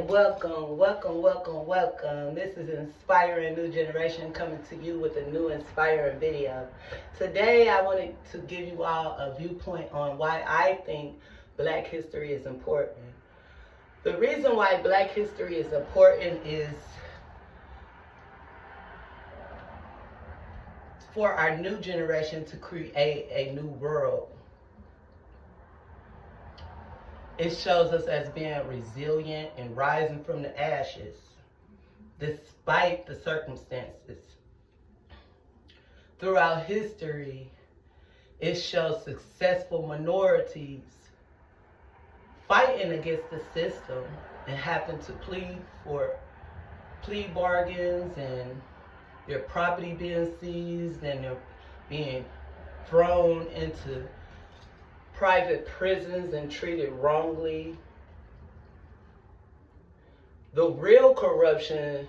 welcome. This is Inspiring New Generation coming to you with a new inspiring video. Today I wanted to give you all a viewpoint on why I think Black history is important. The reason why Black history is important is for our new generation to create a new world. It shows us as being resilient and rising from the ashes, despite the circumstances. Throughout history, it shows successful minorities fighting against the system and having to plead for plea bargains and their property being seized and they're being thrown into private prisons and treated wrongly. The real corruption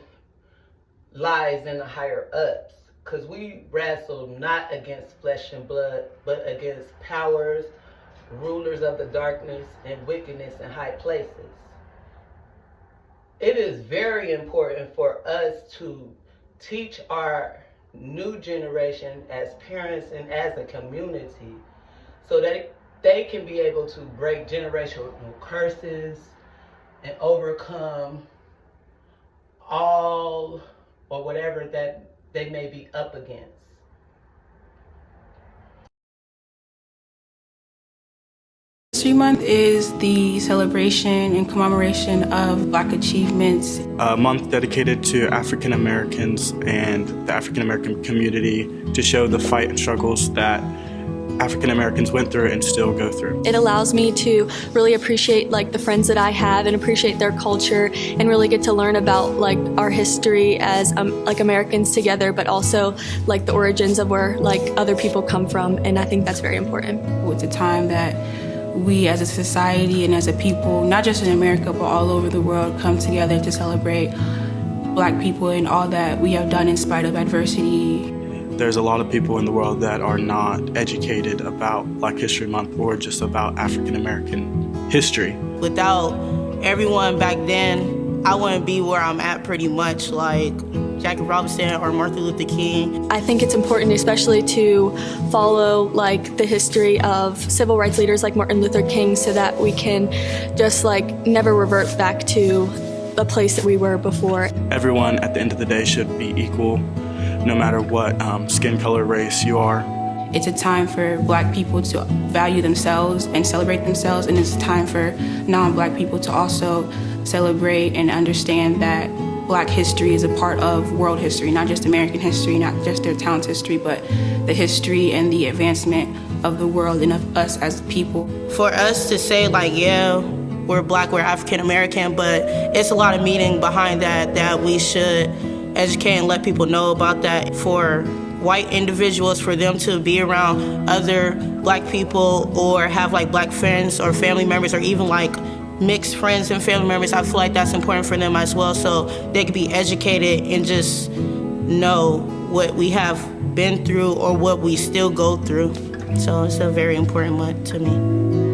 lies in the higher ups, because we wrestle not against flesh and blood, but against powers, rulers of the darkness, and wickedness in high places. It is very important for us to teach our new generation as parents and as a community so that they can be able to break generational curses and overcome all or whatever that they may be up against. History Month is the celebration and commemoration of Black achievements. A month dedicated to African Americans and the African American community to show the fight and struggles that African Americans went through and still go through. It allows me to really appreciate the friends that I have and appreciate their culture and really get to learn about our history as Americans together, but also the origins of where other people come from, and I think that's very important. It's a time that we as a society and as a people, not just in America but all over the world, come together to celebrate Black people and all that we have done in spite of adversity. There's a lot of people in the world that are not educated about Black History Month or just about African American history. Without everyone back then, I wouldn't be where I'm at pretty much, like Jackie Robinson or Martin Luther King. I think it's important especially to follow the history of civil rights leaders like Martin Luther King so that we can just never revert back to the place that we were before. Everyone at the end of the day should be equal, no matter what skin color, race you are. It's a time for Black people to value themselves and celebrate themselves, and it's a time for non-Black people to also celebrate and understand that Black history is a part of world history, not just American history, not just their town's history, but the history and the advancement of the world and of us as people. For us to say yeah, we're Black, we're African American, but it's a lot of meaning behind that we should educate and let people know about that. For white individuals, for them to be around other Black people or have Black friends or family members or even mixed friends and family members, I feel like that's important for them as well, so they can be educated and just know what we have been through or what we still go through. So it's a very important month to me.